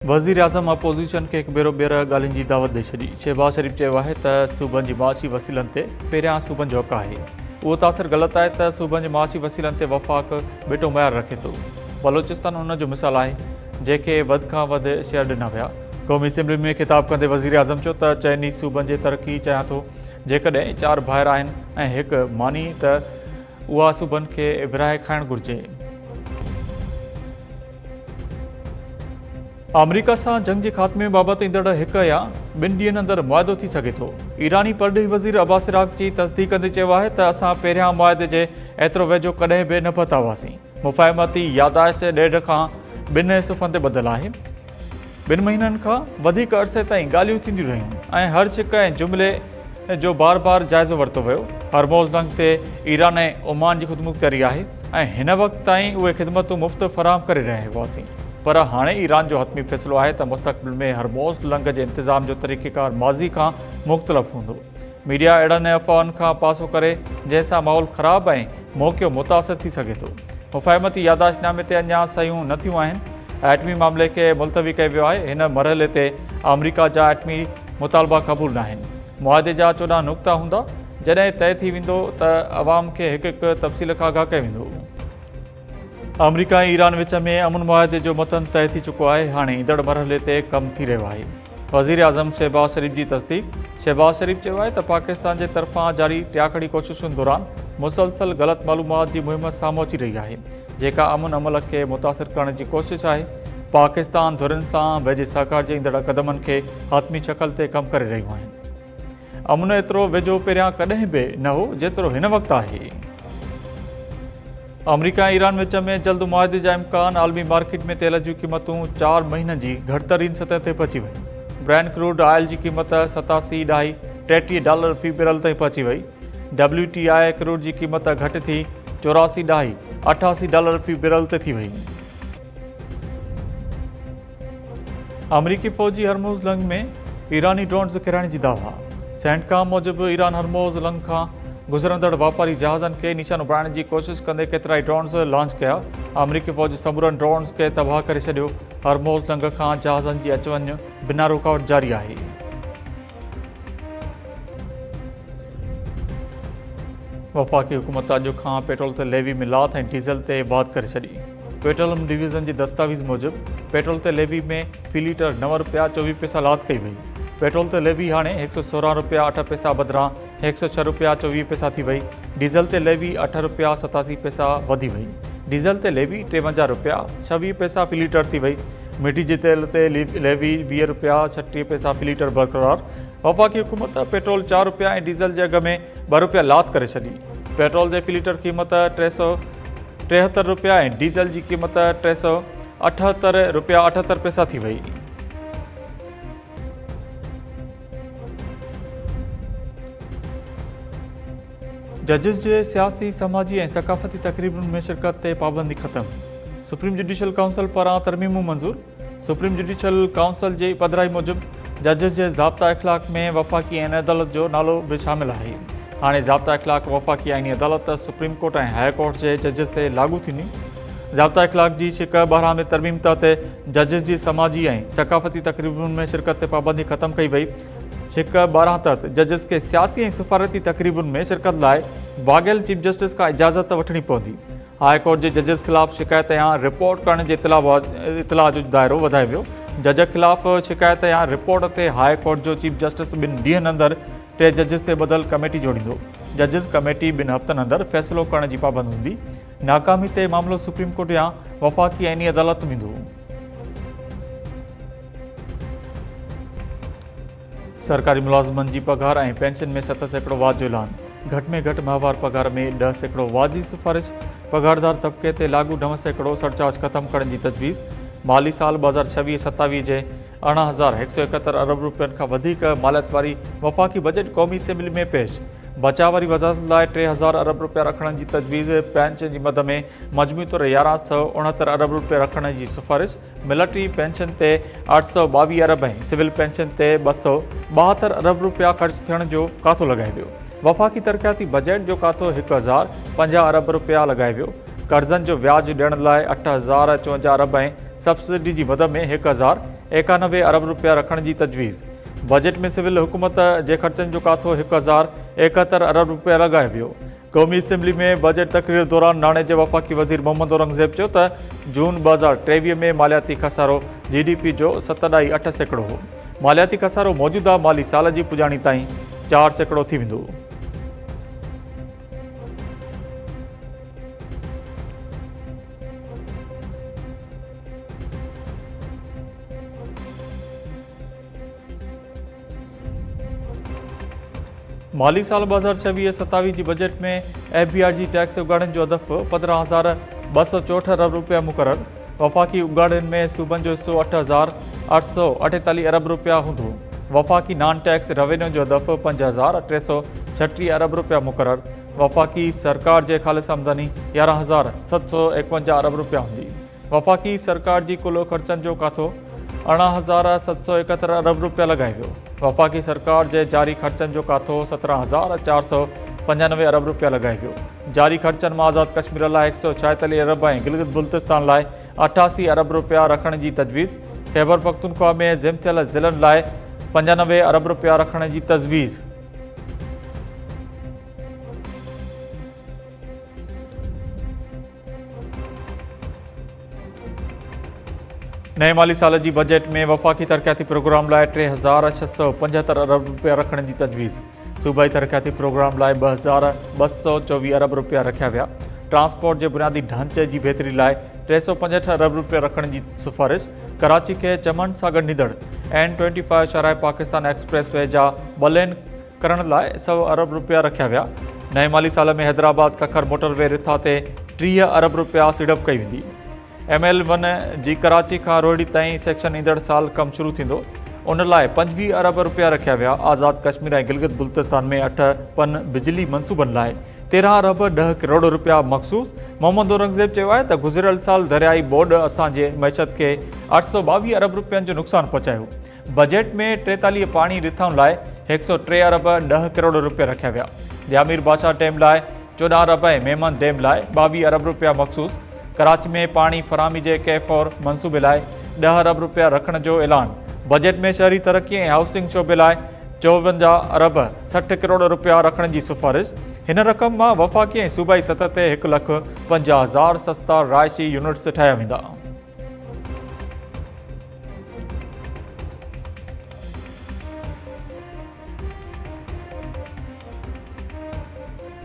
वज़ीर आज़म अपोज़िशन खे हिकु भेरो ॿीहर ॻाल्हियुनि जी दावत ॾेई छॾी। शहबाज़ शरीफ़ चयो आहे त सूबनि जी माशी वसीलनि ते पहिरियां सूबनि जो हक़ आहे। उहो तासिर ग़लति आहे त सूबनि जी माशी वसीलनि ते वफ़ाक़ बेटो मयार रखे थो। बलोचिस्तान उन जो मिसाल आहे जंहिंखे वधि खां वधि शेयर ॾिना विया। क़ौमी असेंबली में ख़िताब कंदे वज़ीर आज़म चयो त चइनी सूबनि जी तरक़ी चाहियां थो। जेकॾहिं 4 भाइर आहिनि ऐं हिकु मानी त उहा सूबनि खे विरहाए खाइणु घुरिजे। अमरीका सां जंग जे ख़ात्मे बाबति ईंदड़ हिकु या 2 ॾींहनि अंदरि मुआदो थी सघे थो। ईरानी परॾेही वज़ीर अब्बास इराक़ची तस्दीक़ कंदे चयो आहे त असां पहिरियां मुआदे जे एतिरो वेझो कॾहिं बि न पहुता हुआसीं। मुफ़ाहिमती यादाश्त 1.5 खां 2 सुफ़्हनि ते ॿधलु आहे। 2 महीननि खां वधीक अरसे ताईं ॻाल्हियूं थींदियूं रहियूं ऐं हर छिक ऐं जुमिले जो बार बार जाइज़ो वरितो वियो। हरमोज़ लंघ ते ईरान ऐं ओमान जी ख़ुदमुख़्तियारी आहे ऐं हिन वक़्त ताईं उहे ख़िदमतूं मुफ़्त फ़राहम करे रहिया हुआसीं। पर हाणे ईरान जो हतमी फ़ैसिलो आहे त मुस्तक़बिल में हरमोज़ लंघ जे इंतिज़ाम जो तरीक़ेकार माज़ी खां मुख़्तलिफ़ हूंदो। मीडिया अहिड़नि अफ़वाहनि खां पासो करे जंहिंसां माहौल ख़राबु ऐं मौक़ियो मुतासिर थी सघे थो। मुफ़ाहिमती यादाश्तनामे ते अञा सयूं न थियूं आहिनि। एटमी मामले खे मुलतवी कयो वियो आहे। हिन मरहले ते अमरीका जा एटमी मुतालबा क़बूल न आहिनि। मुआदे जा 14 नुक़्ता हूंदा। जॾहिं तइ थी वेंदो त अवाम खे हिकु हिकु तफ़सील खां आगाह कयो वेंदो। अमरीका ऐं ईरान विच में अमन मुआदे जो मतन तइ थी चुको आहे। हाणे ईंदड़ मरहले ते कमु थी रहियो आहे। वज़ीर आज़म शहबाज़ शरीफ़ जी तस्दीक़। शहबाज़ शरीफ़ चयो आहे त पाकिस्तान जे तरफ़ां जारी टियाकड़ी कोशिशुनि दौरान मुसलसल ग़लति मालूमात जी मुहिम साम्हूं अची रही आहे जेका अमन अमल खे मुतासिर करण जी कोशिशि आहे। पाकिस्तान धुरनि सां वेझे सहकार जे ईंदड़ क़दमनि खे हतमी शक्ल ते कमु करे रहियूं आहिनि। अमन एतिरो वेझो पहिरियां कॾहिं बि न हो जेतिरो हिन वक़्तु आहे। अमरीका ऐं ईरान विच में जल्द मुआदे जा इम्कान। आलमी मार्केट में तेल जूं क़ीमतूं 4 महीननि जी घटितरीन सतह ते पहुची वई। ब्रेंट क्रूड ऑयल जी क़ीमत $87.33 फ़ी बैरल ताईं पहुची वई। WTI क्रूड जी क़ीमत घटि थी $84.88 फ़ी बैरल ते थी वई। अमरीकी फ़ौजी हरमोज़ लंघ में ईरानी ड्रोन्स किराइण जी दावा। सेंटकॉम मूजिबि ईरान हरमोज़ लंघ खां गुज़रंदड़ वापारी जहाज़नि खे निशानो बणाइण जी कोशिशि कंदे केतिराई ड्रोन्स लॉन्च कया। अमरीकी फ़ौज समूरनि ड्रोन्स खे तबाह करे छॾियो। हरमोज़ लंघ खां जहाज़नि जी अचु वञु बिना रुकावट जारी आहे। वफ़ाक़ी हुकूमत अॼु खां पेट्रोल ते लेवी में लात ऐं डीज़ल ते वाध करे छॾी। पेट्रोलियम डिवीज़न जी दस्तावेज़ मूजिबि पेट्रोल ते लेवी में फ़ी लीटर $9.24 लात कई वई। पेट्रोल ते लेवी हाणे $116.08 बदिरां $106.24 थी वई। डीज़ल ते लेवी $8.87 वधी वई। डीज़ल ते लेवी $53.26 फ़ी लीटर थी वई। मिटी जे तेल ते लेवी $20.36 फ़ी लीटर बरक़रार। वफ़ाक़ी हुकूमत पेट्रोल $4 ऐं डीज़ल जे अघ में $2 लात करे छॾी। पेट्रोल जे फ़ी लीटर क़ीमत $373 ऐं डीज़ल जी क़ीमत $378.78 थी वई। जजिस जे सियासी, समाजी ऐं सक़ाफ़ती तक़रीबुनि में शिरकत ते पाबंदी ख़तमु। सुप्रीम जुडिशल काउंसिल पारां तरमीमूं मंज़ूर। सुप्रीम जुडिशल काउंसिल जी पधिराई मूजिबि जजिस जे ज़ाब्ता इख़्लाक़ में वफ़ाक़ी आईनी अदालत जो नालो बि शामिल आहे। हाणे ज़ाब्ता इख़्लाक़ वफ़ाक़ी आईनी अदालत, सुप्रीम कोर्ट ऐं हाई कोर्ट जे जजिस ते लागू थींदी। ज़ाब्ता इख़्लाक़ जी शिक 12 में तरमीम तहत जजिस जी समाजी ऐं सक़ाफ़ती तक़रीबुनि में शिरकत ते पाबंदी ख़तमु कई वई। शिक 12 तहत जजिस खे सियासी ऐं सफ़ारती तक़रीबुनि में शिरकत लाइ बाग़ियल चीफ जस्टिस खां इजाज़त वठणी पवंदी। हाई कोर्ट जे जजिस ख़िलाफ़ शिकायत या रिपोर्ट करण जे इतलाह जो दाइरो वधायो वियो। जज ख़िलाफ़ शिकायत या रिपोर्ट ते हाई कोर्ट जो चीफ जस्टिस 2 ॾींहंनि अंदरि 3 जजिस ते ॿधल कमेटी जोड़ींदो। जजिस कमेटी 2 हफ़्तनि अंदरि फ़ैसिलो करण जी पाबंद हूंदी। नाकामी ते मामिलो सुप्रीम कोर्ट या वफ़ाक़ी आईनी अदालत वेंदो। सरकारी मुलाज़िमनि जी पघार ऐं पेंशन में 7% वाध जो ऐलान। घटि में घटि माहवार पघार में 10% वाध जी सिफ़ारिश। पघारदार तबिके ते लागू 9% सरचार्ज ख़तमु करण जी तजवीज़। माली साल 2026-27 जे 18,171 अरब रुपयनि खां वधीक मालियत वारी वफ़ाक़ी बजट क़ौमी असेंबली में पेश। बचाव वारी वज़ारत लाइ 3,000 अरब रुपया रखण जी तजवीज़। पेंशन जी मद में मजमूई तौरु 1,169 अरब रुपया रखण जी सिफ़ारिश। मिलिट्री पेंशन ते 822 अरब ऐं सिविल पेंशन ते 272 अरब रुपया ख़र्च थियण जो काथो लॻायो वियो। वफ़ाक़ी तरक़ियाती बजट जो काथो 1,050 अरब रुपया लॻायो वियो। कर्ज़नि जो व्याज ॾियण लाइ 8,054 अरब ऐं सब्सिडी जी मद में 1091 अरब रुपया रखण जी तजवीज़। बजट में सिविल हुकूमत के खर्चन जो काथो 1071 अरब रुपया लगाए वियो। क़ौमी असम्बली में बजट तकरीर दौरान नाणे के वफ़ाक़ी वज़ीर मोहम्मद औरंगज़ेब चयो त जून 2023 में मालियाती खसारो GDP जो 7.8% हो। मालियाती खसारो मौजूदा माली साल की पुजाणी ताईं 4% थी वेंदो। माली साल 2026-27 जी बजट में FBR टैक्स उगाड़न जो हदफ 15,264 अरब रुपया मुकर्रर। वफ़ाक़ी उगाड़न में सूबन जो हिस्सो 8,848 अरब रुपया होंदो। वफ़ाक़ी नॉन टैक्स रेवेन्यू जो हदफ 5,336 अरब रुपया मुकर्रर। वफ़ाक़ी सरकार के खालिस आमदनी 11,751 अरब रुपया होंदी। वफ़ाक़ी सरकार की कुल खर्चन जो काथो 18,771 अरब रुपया लगाए वियो। वफ़ाक़ी सरकार के जारी खर्चन जो काथो 17,495 अरब रुपया लगाए वियो। जारी खर्चन में आज़ाद कश्मीर लाइ 146 अरब ऐं गिलगित बुल्तिस्तान लाइ 88 अरब रुपया रखण की तजवीज़। खैबर पख्तूनख्वा में ज़िम थियल ज़िलनि लाइ 95 अरब रुपया रखण की तजवीज़। नए माली साल की बजट में वफ़ाक़ी तरक्याती प्रोग्राम लाइ 3,675 अरब रुपया रखण की तजवीज़। सूबाई तरक्याती प्रोग्राम लाइ 2,224 अरब रुपया रखा विया। ट्रांसपोर्ट के बुनियादी ढांचे की बेहतरी लाइ 365 अरब रुपया रखण की सिफारिश। कराची के चमन सां ॻंढींदड़ N25 शराय पाकिस्तान एक्सप्रेस वे जा 2 लेन करण लाइ 100 अरब रुपया रखा विया। नए माली साल में हैदराबाद सखर मोटरवे रिथा ते 30 अरब रुपया सीड़प कई वेंदी। ML1 जी कराची का रोहड़ी ताईं सेक्शन ईंदड़ साल कम शुरू थींदो। उन लाइ 25 अरब रुपया रखा विया। आज़ाद कश्मीर ऐं गिलगित बुल्तिस्तान में 8 पन बिजली मनसूबनि लाइ 13 अरब 10 करोड़ रुपया मखसूस। मोहम्मद औरंगज़ेब चयो आहे त गुज़िरियल साल दरियाई बोर्ड असांजे मैशत के 822 अरब रुपयनि जो नुक़सान पहुचायो। बजट में 43 पाणी रिथाउनि लाइ 103 अरब 10 करोड़ रुपया रखा विया। जामिर बादशाह डैम लाइ 14 अरब ऐं मेमन डैम लाइ 22 अरब रुपया मखसूस। कराची में पानी फराहमी के कैफ और मनसूबे लाइ 10 अरब रुपया रखण जो ऐलान। बजट में शहरी तरक्की ऐं हाउसिंग शोबे लाइ 54 अरब 60 करोड़ रुपया रखण की सिफारिश। हिन रक़म मां वफ़ाक़ी ऐं सूबाई सतह ते 1,50,000 सस्ता राइशी यूनिट्स ठाहिया वेंदा।